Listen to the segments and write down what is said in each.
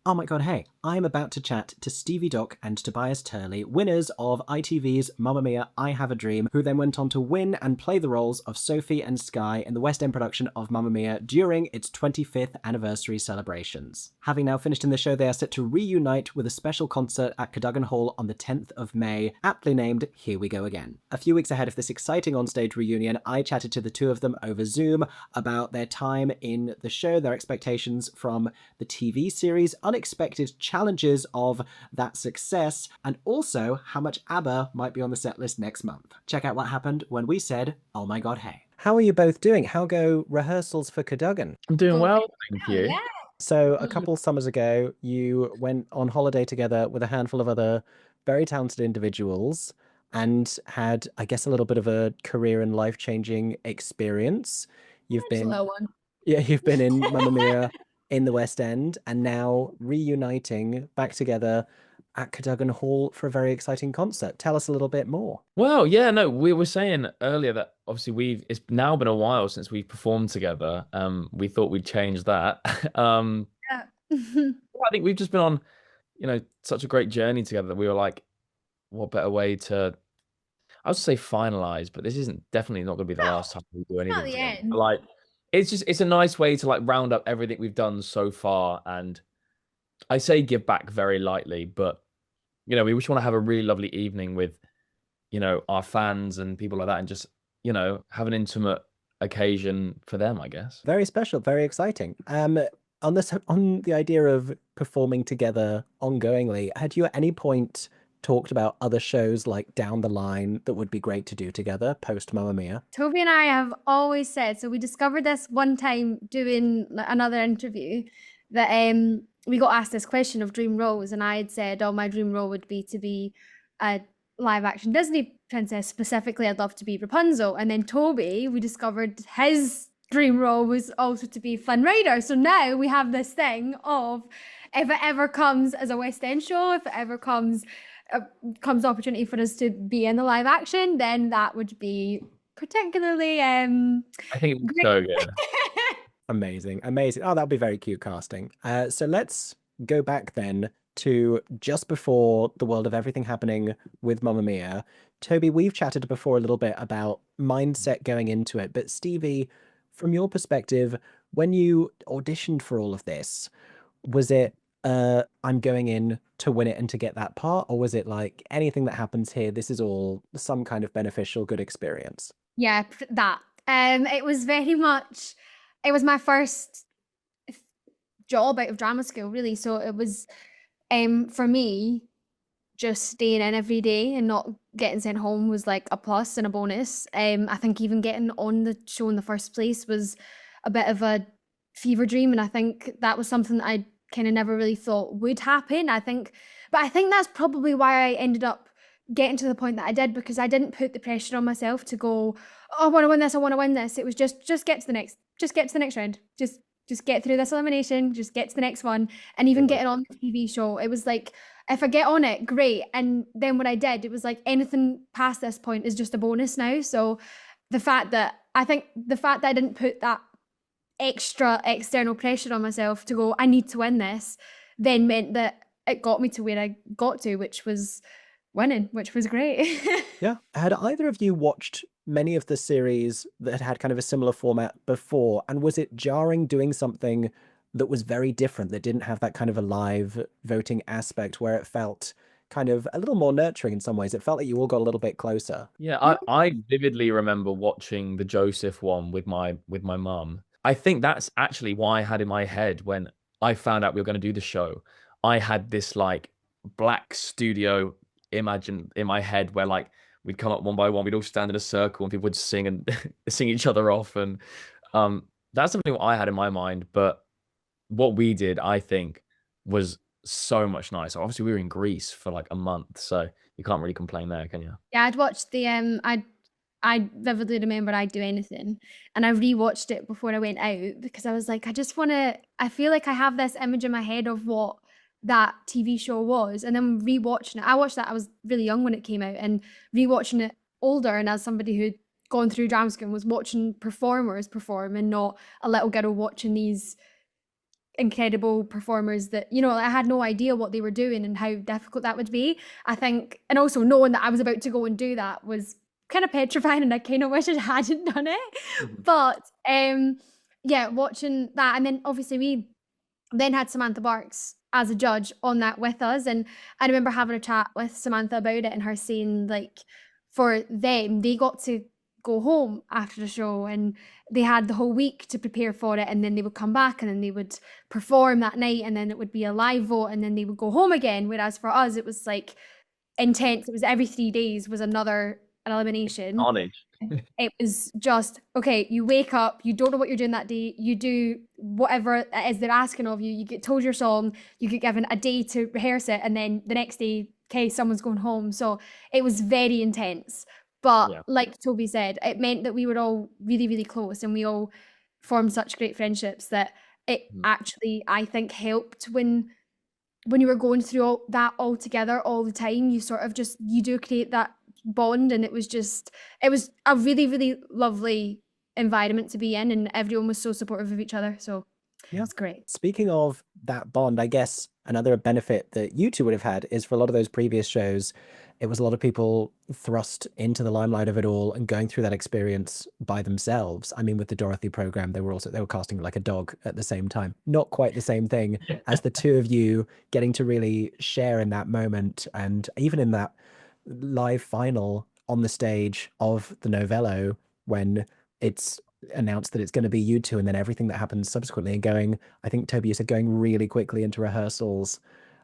Oh my god, hey, I'm about to chat to Stevie Doc and Tobias Turley, winners of ITV's Mamma Mia, I Have a Dream, who then went on to win and play the roles of Sophie and Sky in the West End production of Mamma Mia during its 25th anniversary celebrations. Having now finished in the show, they are set to reunite with a special concert at Cadogan Hall on the 10th of May, aptly named Here We Go Again. A few weeks ahead of this exciting onstage reunion, I chatted to the two of them over Zoom about their time in the show, their expectations from the TV series, unexpected challenges of that success, and also how much ABBA might be on the set list next month. Check out what happened when we said, "Oh my god, hey." How are you both doing? How go rehearsals for Cadogan? I'm doing well, thank you. Yeah. So a couple summers ago, you went on holiday together with a handful of other very talented individuals and had, I guess, a little bit of a career and life-changing experience. You've Just a been little one. you've been in Mamma Mia in the West End and now reuniting back together at Cadogan Hall for a very exciting concert. Tell us a little bit more. Well, yeah, no, we were saying earlier that obviously it's now been a while since we've performed together. We thought we'd change that. Yeah. I think we've just been on, such a great journey together that we were like, what better way to, I would say finalize, but this isn't definitely not going to be the last time we do anything Not the together. end. Like, it's a nice way to like round up everything we've done so far. And I say give back very lightly, but we just want to have a really lovely evening with, our fans and people like that, and just, have an intimate occasion for them, I guess. Very special, very exciting. On the idea of performing together ongoingly, had you at any point talked about other shows like down the line that would be great to do together post Mamma Mia? Toby and I have always said, so we discovered this one time doing another interview, that we got asked this question of dream roles, and I had said, oh, my dream role would be to be a live action Disney princess. Specifically, I'd love to be Rapunzel. And then Toby, we discovered his dream role was also to be Flynn Rider. So now we have this thing of, if it ever comes as a West End show, if it ever comes opportunity for us to be in the live action, then that would be particularly I think it was so good. Amazing. Oh, that would be very cute casting. So let's go back then to just before the world of everything happening with Mamma Mia. Toby, we've chatted before a little bit about mindset going into it, but Stevie, from your perspective, when you auditioned for all of this, was it I'm going in to win it and to get that part, or was it like anything that happens here, this is all some kind of beneficial good experience? Yeah, that. It was very much, it was my first job out of drama school, really. So it was, for me, just staying in every day and not getting sent home was like a plus and a bonus. I think even getting on the show in the first place was a bit of a fever dream, and I think that was something that I kind of never really thought would happen. I think that's probably why I ended up getting to the point that I did, because I didn't put the pressure on myself to go, oh, I want to win this, I want to win this. It was just get to the next round. Just get through this elimination, just get to the next one. And even getting on the TV show, it was like, if I get on it, great. And then when I did, it was like anything past this point is just a bonus now. So the fact that I didn't put that extra external pressure on myself to go, I need to win this, then meant that it got me to where I got to, which was winning, which was great. Yeah. Had either of you watched many of the series that had kind of a similar format before, and was it jarring doing something that was very different, that didn't have that kind of a live voting aspect, where it felt kind of a little more nurturing in some ways? It felt like you all got a little bit closer. Yeah, I vividly remember watching the Joseph one with my mum. I think that's actually why I had in my head when I found out we were going to do the show. I had this like black studio imagine in my head where like we'd come up one by one, we'd all stand in a circle and people would sing and sing each other off. And that's something what I had in my mind. But what we did, I think, was so much nicer. Obviously, we were in Greece for like a month, so you can't really complain there, can you? Yeah, I'd watched the I vividly remember I'd Do Anything, and I rewatched it before I went out, because I was like, I feel like I have this image in my head of what that TV show was, and then rewatching it. I watched that, I was really young when it came out, and rewatching it older, and as somebody who'd gone through drama school and was watching performers perform and not a little girl watching these incredible performers that, you know, I had no idea what they were doing and how difficult that would be. I think, and also knowing that I was about to go and do that was kind of petrifying, and I kind of wish I hadn't done it. But yeah, watching that, and then obviously we then had Samantha Barks as a judge on that with us, and I remember having a chat with Samantha about it and her saying, like, for them, they got to go home after the show and they had the whole week to prepare for it, and then they would come back and then they would perform that night, and then it would be a live vote, and then they would go home again. Whereas for us, it was like intense. It was every 3 days was an elimination. Carnage. It was just, okay, you wake up, you don't know what you're doing that day, you do whatever it is they're asking of you, you get told your song, you get given a day to rehearse it, and then the next day, okay, someone's going home. So it was very intense. But like Toby said, it meant that we were all really, really close, and we all formed such great friendships that it actually, I think, helped when you were going through all that all together all the time. You sort of just, you do create that bond, and it was a really, really lovely environment to be in, and everyone was so supportive of each other. So yeah, it's great. Speaking of that bond, I guess another benefit that you two would have had is for a lot of those previous shows, it was a lot of people thrust into the limelight of it all and going through that experience by themselves. I mean, with the Dorothy program, they were casting like a dog at the same time. Not quite the same thing as the two of you getting to really share in that moment, and even in that live final on the stage of the Novello when it's announced that it's going to be you two, and then everything that happens subsequently, and going, I think Toby, you said going really quickly into rehearsals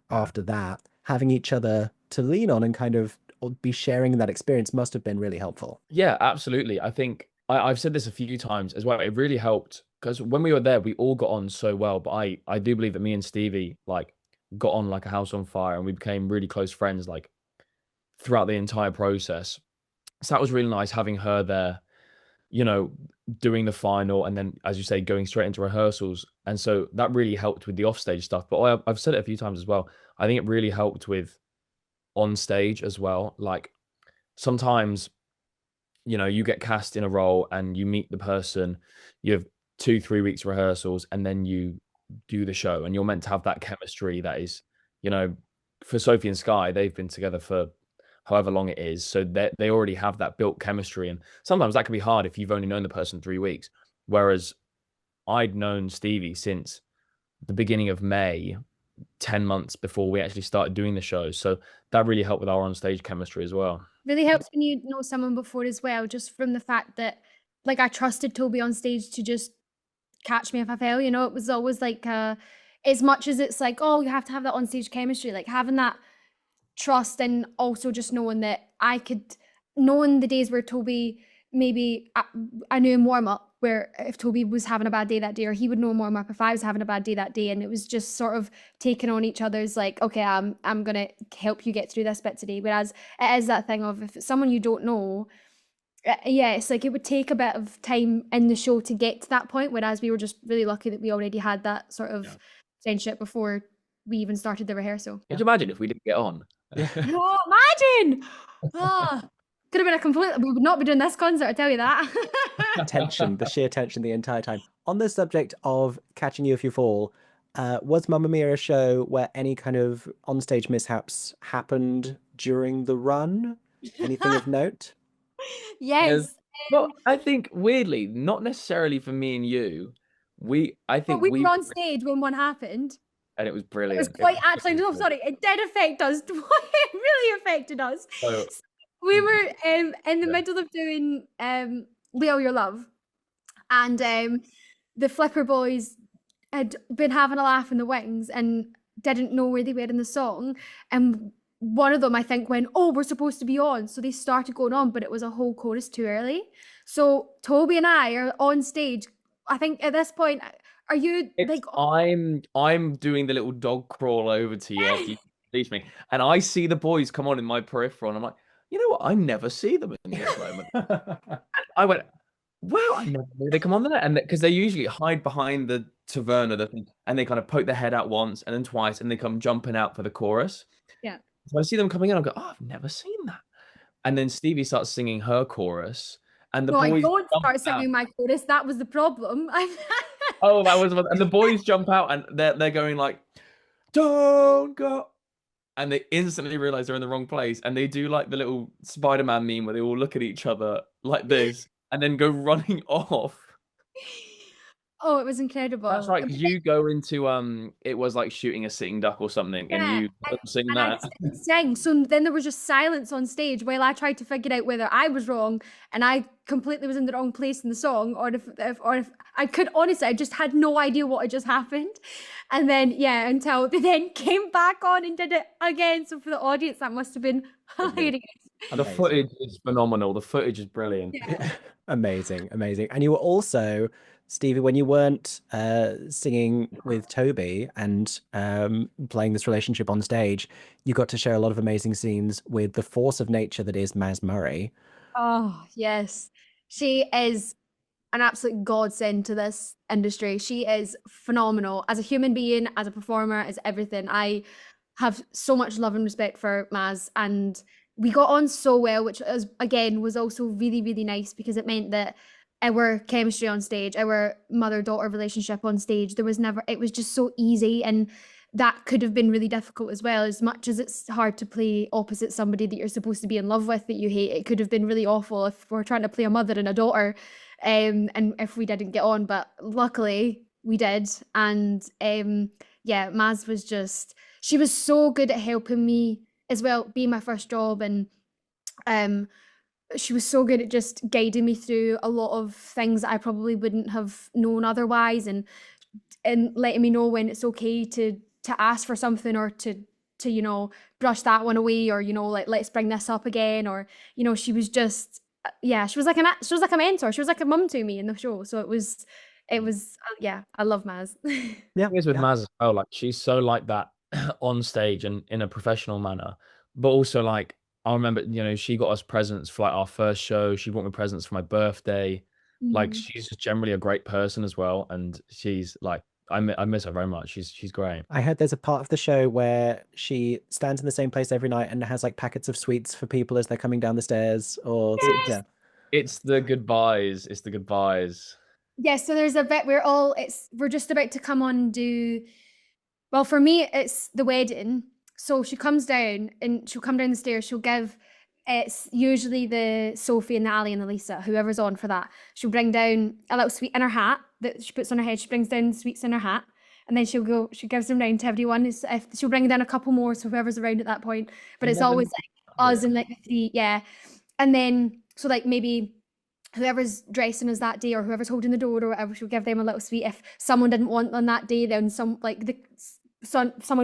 after that, having each other to lean on and kind of be sharing that experience must have been really helpful. Yeah, absolutely. I think I've said this a few times as well. It really helped because when we were there, we all got on so well. But I do believe that me and Stevie like got on like a house on fire, and we became really close friends like throughout the entire process. So that was really nice having her there, you know, doing the final, and then, as you say, going straight into rehearsals. And so that really helped with the offstage stuff. But I've said it a few times as well. I think it really helped with on stage as well. Like sometimes, you know, you get cast in a role and you meet the person, you have 2-3 weeks rehearsals, and then you do the show, and you're meant to have that chemistry that is, you know, for Sophie and Sky, they've been together for however long it is, so they already have that built chemistry, and sometimes that can be hard if you've only known the person 3 weeks. Whereas I'd known Stevie since the beginning of May, 10 months before we actually started doing the show, so that really helped with our on-stage chemistry as well. Really helps when you know someone before as well, just from the fact that, like, I trusted Toby on stage to just catch me if I fell, you know. It was always like, as much as it's like, oh, you have to have that on-stage chemistry, like having that trust, and also just knowing that knowing the days where Toby, maybe I knew him warm up, where if Toby was having a bad day that day, or he would know him warm up if I was having a bad day that day, and it was just sort of taking on each other's, like, okay, I'm gonna help you get through this bit today. Whereas it is that thing of, if it's someone you don't know, yeah, it's like it would take a bit of time in the show to get to that point, whereas we were just really lucky that we already had that sort of friendship before we even started the rehearsal. Could you imagine if we didn't get on? No, imagine! Could have been a complete, we would not be doing this concert, I tell you that. Tension, the sheer tension the entire time. On the subject of catching you if you fall, was Mamma Mia a show where any kind of onstage mishaps happened during the run? Anything of note? Yes. Well, I think weirdly, not necessarily for me and you. But we were on stage when one happened. And it was brilliant. It was quite actually, no, sorry, it did affect us. It really affected us. So, we were in the middle of doing Lay All Your Love, and the Flipper Boys had been having a laugh in the wings and didn't know where they were in the song, and one of them, I think, went, oh, we're supposed to be on, so they started going on, but it was a whole chorus too early. So Toby and I are on stage. I think at this point, are you like, I'm doing the little dog crawl over to you after you release me, and I see the boys come on in my peripheral, and I'm like, you know what? I never see them in this moment. And I went, well, I never knew they come on there, and because they usually hide behind the taverna, and they kind of poke their head out once and then twice, and they come jumping out for the chorus. Yeah. So I see them coming in. I go, oh, I've never seen that. And then Stevie starts singing her chorus, and the boys I don't start singing my chorus. That was the problem. Oh, that was, and the boys jump out and they're going like, "Don't go," and they instantly realize they're in the wrong place, and they do like the little Spider-Man meme where they all look at each other like this and then go running off. Oh, it was incredible. That's right, because you go into it was like shooting a sitting duck or something, and Yeah, you sing and that. I didn't sing. So then there was just silence on stage while I tried to figure out whether I was wrong and I completely was in the wrong place in the song, or if I could honestly, I just had no idea what had just happened. And then until they then came back on and did it again. So for the audience, that must have been hilarious. And the footage is phenomenal. The footage is brilliant. Yeah. Amazing. And you were also, Stevie, when you weren't singing with Toby and playing this relationship on stage, you got to share a lot of amazing scenes with the force of nature that is Maz Murray. Oh, yes. She is an absolute godsend to this industry. She is phenomenal as a human being, as a performer, as everything. I have so much love and respect for Maz, and we got on so well, which was also really, really nice, because it meant that our chemistry on stage, our mother-daughter relationship on stage, it was just so easy, and that could have been really difficult as well. As much as it's hard to play opposite somebody that you're supposed to be in love with that you hate, it could have been really awful if we're trying to play a mother and a daughter, and if we didn't get on. But luckily we did, and Maz was she was so good at helping me as well, being my first job, and she was so good at just guiding me through a lot of things that I probably wouldn't have known otherwise, and letting me know when it's okay to ask for something, or to brush that one away, or like, let's bring this up again, or she was just she was like a mentor. She was like a mum to me in the show. So it was I love Maz. Yeah, It is with Maz as well. Like, she's so like that on stage and in a professional manner, but also like, I remember, she got us presents for like our first show. She brought me presents for my birthday. Like, she's just generally a great person as well, and she's like, I miss her very much. She's great. I heard there's a part of the show where she stands in the same place every night and has like packets of sweets for people as they're coming down the stairs, or Yes! It's the goodbyes. It's the goodbyes. Yes, so there's a bit where we're just about to come on and do, well, for me, it's the wedding. So she comes down, and she'll come down the stairs. She'll give, it's usually the Sophie and the Ali and the Lisa, whoever's on for that. She'll bring down a little sweet in her hat that she puts on her head. She brings down sweets in her hat, and then she gives them down to everyone. If she'll bring down a couple more, so whoever's around at that point. But it's always like us and like the three, and then so like maybe whoever's dressing us that day, or whoever's holding the door or whatever, she'll give them a little sweet. If someone didn't want one that day, then someone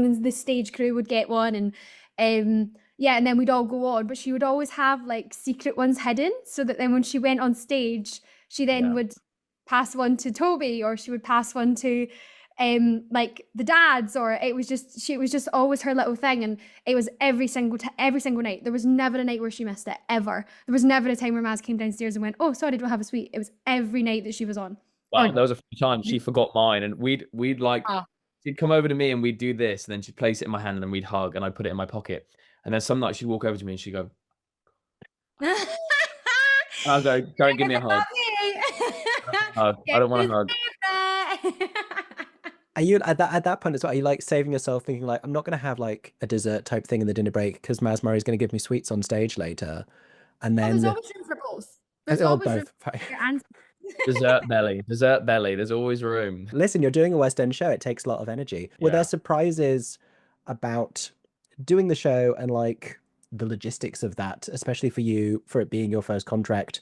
in the stage crew would get one, and and then we'd all go on. But she would always have like secret ones hidden, so that then when she went on stage, she then would pass one to Toby, or she would pass one to like the dads, or it was just always her little thing. And it was every single night. There was never a night where she missed it, ever. There was never a time where Maz came downstairs and went, "Oh, sorry, I don't have a sweet." It was every night that she was on. Well, there was a few times she forgot mine, and we'd like, she'd come over to me and we'd do this, and then she'd place it in my hand, and then we'd hug, and I'd put it in my pocket. And then some nights she'd walk over to me and she'd go, I'll go, "Don't give me a hug. I don't want a hug." Are you at that point as well? Are you like saving yourself, thinking like, I'm not going to have like a dessert type thing in the dinner break because Maz Murray's going to give me sweets on stage later, and then there's always room for both. There's always room for your answer. Dessert belly. There's always room. Listen, you're doing a West End show. It takes a lot of energy. Were there surprises about doing the show and like the logistics of that, especially for you, for it being your first contract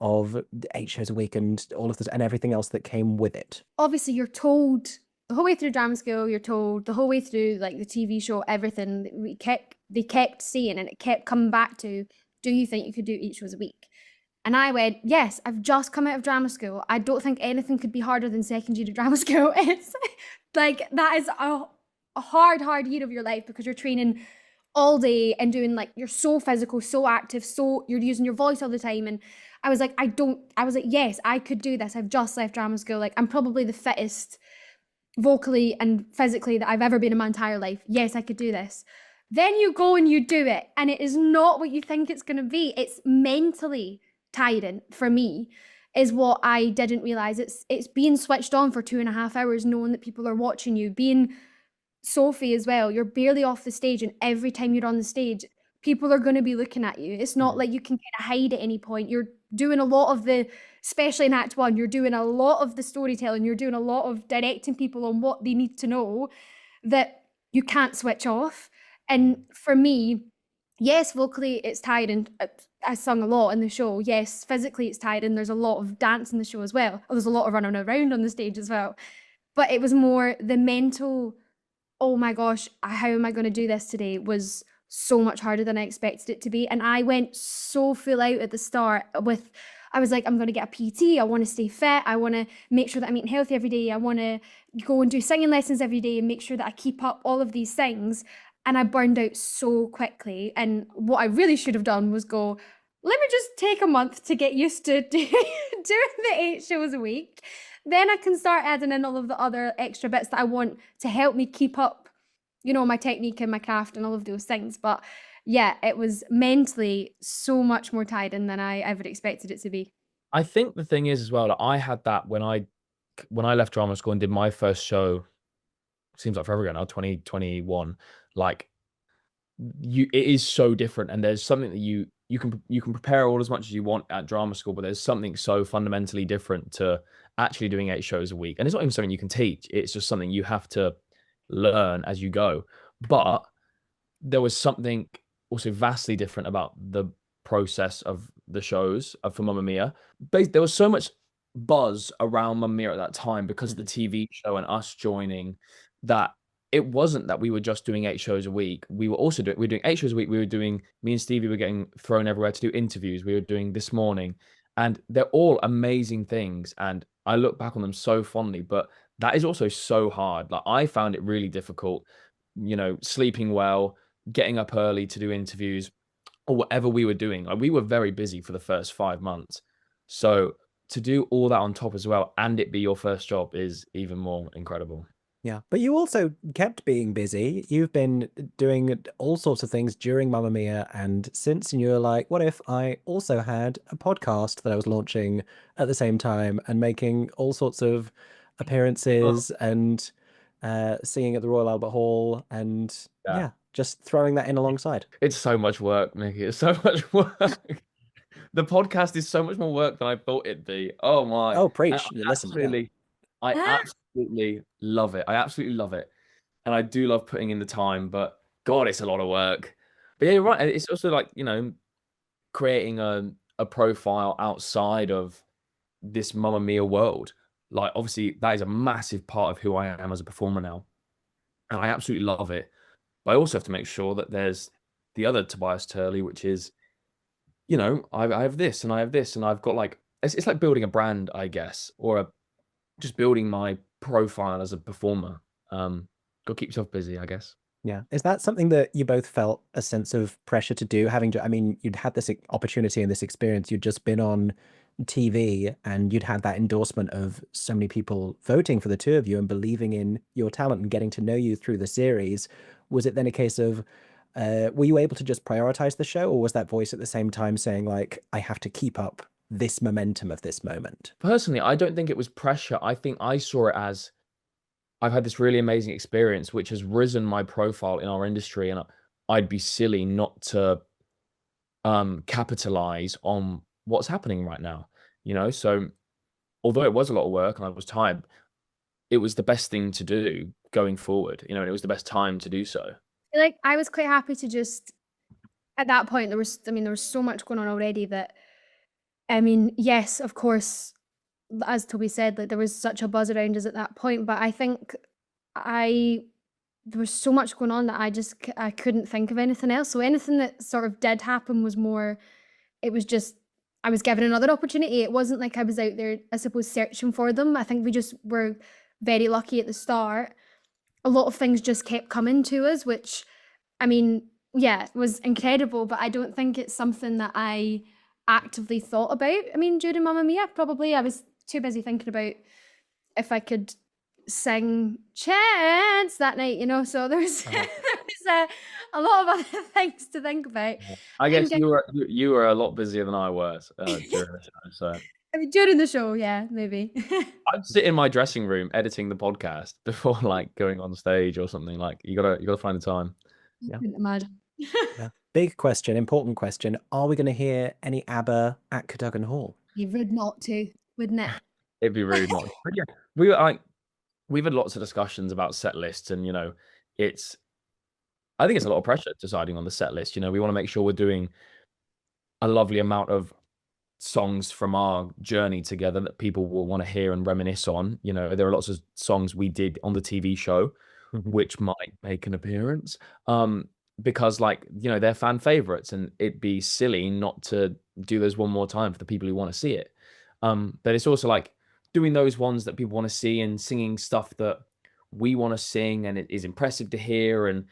of 8 shows a week and all of this and everything else that came with it? Obviously, you're told the whole way through drama school, you're told the whole way through like the TV show, everything. They kept saying, and it kept coming back to, do you think you could do 8 shows a week? And I went, yes, I've just come out of drama school. I don't think anything could be harder than second year of drama school. It's like, that is a hard year of your life, because you're training all day and doing like, you're so physical, so active, so you're using your voice all the time. And I was like, yes, I could do this. I've just left drama school. Like, I'm probably the fittest vocally and physically that I've ever been in my entire life. Yes, I could do this. Then you go and you do it, and it is not what you think it's going to be. It's mentally tiring for me. is what I didn't realize. It's being switched on for 2.5 hours, knowing that people are watching you. Being Sophie as well, you're barely off the stage, and every time you're on the stage, people are going to be looking at you. It's not like you can kind of hide at any point. You're doing a lot of the, especially in Act 1, you're doing a lot of the storytelling. You're doing a lot of directing people on what they need to know that you can't switch off. And for me, yes, vocally it's tiring. I sung a lot in the show. Yes, physically it's tiring. There's a lot of dance in the show as well. There's a lot of running around on the stage as well. But it was more the mental, oh my gosh, how am I going to do this today, was so much harder than I expected it to be. And I went so full out at the start with, I was like, I'm going to get a PT. I want to stay fit. I want to make sure that I'm eating healthy every day. I want to go and do singing lessons every day and make sure that I keep up all of these things. And I burned out so quickly. And what I really should have done was go, let me just take a month to get used to doing the 8 shows a week. Then I can start adding in all of the other extra bits that I want to help me keep up, you know, my technique and my craft and all of those things. But yeah, it was mentally so much more tiring than I ever expected it to be. I think the thing is as well, that I had that when I left drama school and did my first show, seems like forever ago now, 2021, like, it is so different, and there's something that you can prepare all as much as you want at drama school, but there's something so fundamentally different to actually doing 8 shows a week. And it's not even something you can teach, it's just something you have to learn as you go. But there was something also vastly different about the process of the shows for Mamma Mia. There was so much buzz around Mamma Mia at that time because of the TV show and us joining, that it wasn't that we were just doing 8 shows a week. We were doing 8 shows a week. Me and Stevie were getting thrown everywhere to do interviews. We were doing This Morning, and they're all amazing things. And I look back on them so fondly, but that is also so hard. Like, I found it really difficult, you know, sleeping well, getting up early to do interviews, or whatever we were doing. Like, we were very busy for the first 5 months. So to do all that on top as well, and it be your first job, is even more incredible. Yeah, but you also kept being busy. You've been doing all sorts of things during Mamma Mia and since, and you're like, what if I also had a podcast that I was launching at the same time and making all sorts of appearances and singing at the Royal Albert Hall and yeah, just throwing that in alongside. It's so much work, Mickey. It's so much work. The podcast is so much more work than I thought it'd be. Oh my. Oh, preach. Listen, I absolutely love it. I absolutely love it. And I do love putting in the time, but God, it's a lot of work. But yeah, you're right. It's also like, you know, creating a profile outside of this Mamma Mia world. Like, obviously, that is a massive part of who I am as a performer now. And I absolutely love it. But I also have to make sure that there's the other Tobias Turley, which is, you know, I have this and I have this, and I've got like, it's like building a brand, I guess, or just building my profile as a performer. Got to keep yourself busy, I guess. Yeah. Is that something that you both felt a sense of pressure to do? I mean, you'd had this opportunity and this experience. You'd just been on TV and you'd had that endorsement of so many people voting for the two of you and believing in your talent and getting to know you through the series. Was it then a case of, were you able to just prioritize the show, or was that voice at the same time saying like, I have to keep up this momentum of this moment? Personally, I don't think it was pressure. I think I saw it as, I've had this really amazing experience, which has risen my profile in our industry, and I'd be silly not to capitalize on what's happening right now, you know? So although it was a lot of work and I was tired, it was the best thing to do going forward, you know, and it was the best time to do so. Like, I was quite happy to just, at that point, there was so much going on already that, I mean, yes, of course, as Toby said, like, there was such a buzz around us at that point, but I think there was so much going on that I couldn't think of anything else. So anything that sort of did happen was more, it was just, I was given another opportunity. It wasn't like I was out there, I suppose, searching for them. I think we just were very lucky at the start. A lot of things just kept coming to us, which, I mean, yeah, was incredible, but I don't think it's something that I actively thought about. I mean, during Mamma Mia, probably I was too busy thinking about if I could sing Chance that night, you know, so there was, there was a lot of other things to think about. I guess you were a lot busier than I was during the show, so. I mean, during the show, yeah, maybe. I'd sit in my dressing room editing the podcast before like going on stage or something. Like you gotta find the time. Yeah. Couldn't imagine. Yeah. Big question, important question. Are we going to hear any ABBA at Cadogan Hall? Be rude not to, wouldn't it? It'd be rude not. But yeah, we've had lots of discussions about set lists, and I think it's a lot of pressure deciding on the set list. We want to make sure we're doing a lovely amount of songs from our journey together that people will want to hear and reminisce on. There are lots of songs we did on the TV show which might make an appearance because they're fan favorites, and it'd be silly not to do those one more time for the people who want to see it. But it's also like doing those ones that people want to see and singing stuff that we want to sing and it is impressive to hear. And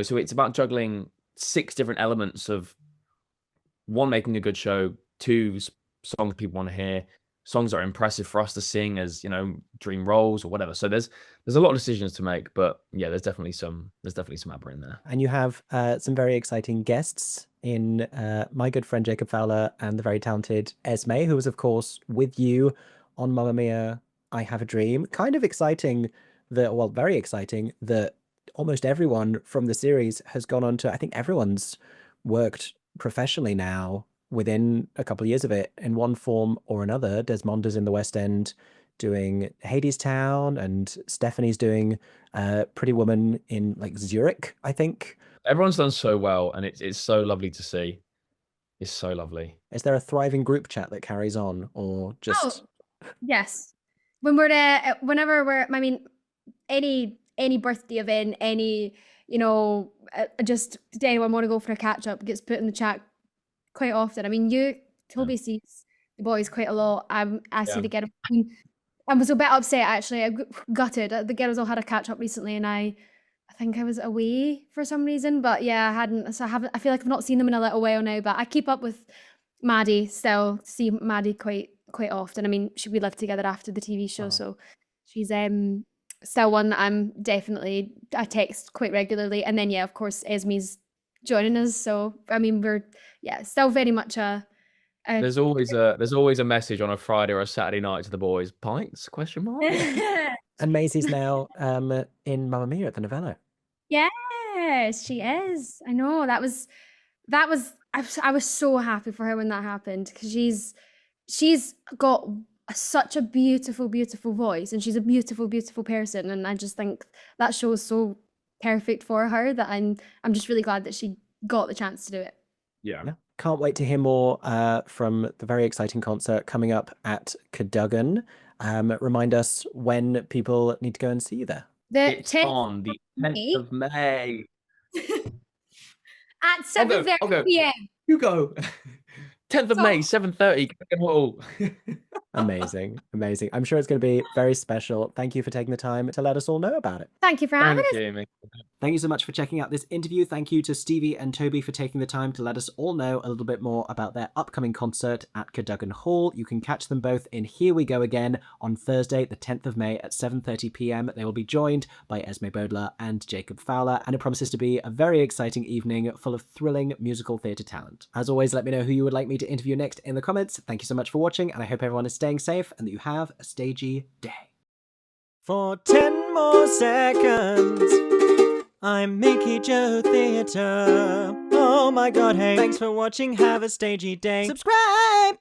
so it's about juggling 6 different elements of, 1, making a good show, 2, songs people want to hear, songs that are impressive for us to sing as dream roles or whatever. So there's a lot of decisions to make, but yeah, there's definitely some ABBA in there. And you have some very exciting guests in my good friend Jacob Fowler and the very talented Esme, who was of course with you on Mamma Mia, I Have a Dream. Kind of exciting very exciting that almost everyone from the series has gone on to, I think everyone's worked professionally now within a couple of years of it in one form or another. Desmonda's in the West End doing Hadestown, and Stephanie's doing Pretty Woman in Zurich, I think. Everyone's done so well, and it's so lovely to see. It's so lovely. Is there a thriving group chat that carries on, or just... Yes. Whenever we're, I mean, any birthday event, any, just did anyone want to go for a catch up, gets put in the chat quite often. I mean, Toby sees the boys quite a lot. I see the girls. I was a bit upset actually. I gutted. The girls all had a catch up recently, and I think I was away for some reason. But yeah, I hadn't. So I feel like I've not seen them in a little while now. But I keep up with Maddie still. See Maddie quite often. I mean, we lived together after the TV show, so she's still one that I text quite regularly. And then yeah, of course, Esme's joining us. So I mean, we're still very much a there's always a message on a Friday or a Saturday night to the boys. Pints? ? And Maisie's now in Mamma Mia at the Novello. Yes, she is. I know that was. I was so happy for her when that happened, because she's got such a beautiful voice, and she's a beautiful person, and I just think that show is so perfect for her that I'm just really glad that she got the chance to do it. Yeah. Can't wait to hear more from the very exciting concert coming up at Cadogan. Remind us when people need to go and see you there. It's on the 10th of May. At 7:30 p.m. You go. 10th of May, 7:30, Cadogan Hall. Amazing. I'm sure it's going to be very special. Thank you for taking the time to let us all know about it. Thank you for having us. Thank you. Thank you so much for checking out this interview. Thank you to Stevie and Toby for taking the time to let us all know a little bit more about their upcoming concert at Cadogan Hall. You can catch them both in Here We Go Again on Thursday, the 10th of May at 7:30 p.m. They will be joined by Esme Bodler and Jacob Fowler, and it promises to be a very exciting evening full of thrilling musical theatre talent. As always, let me know who you would like me to interview next in the comments. Thank you so much for watching, and I hope everyone is staying safe and that you have a stagey day. For 10 more seconds, I'm MickeyJoTheatre. Oh my god, hey. Thanks for watching, have a stagey day. Subscribe!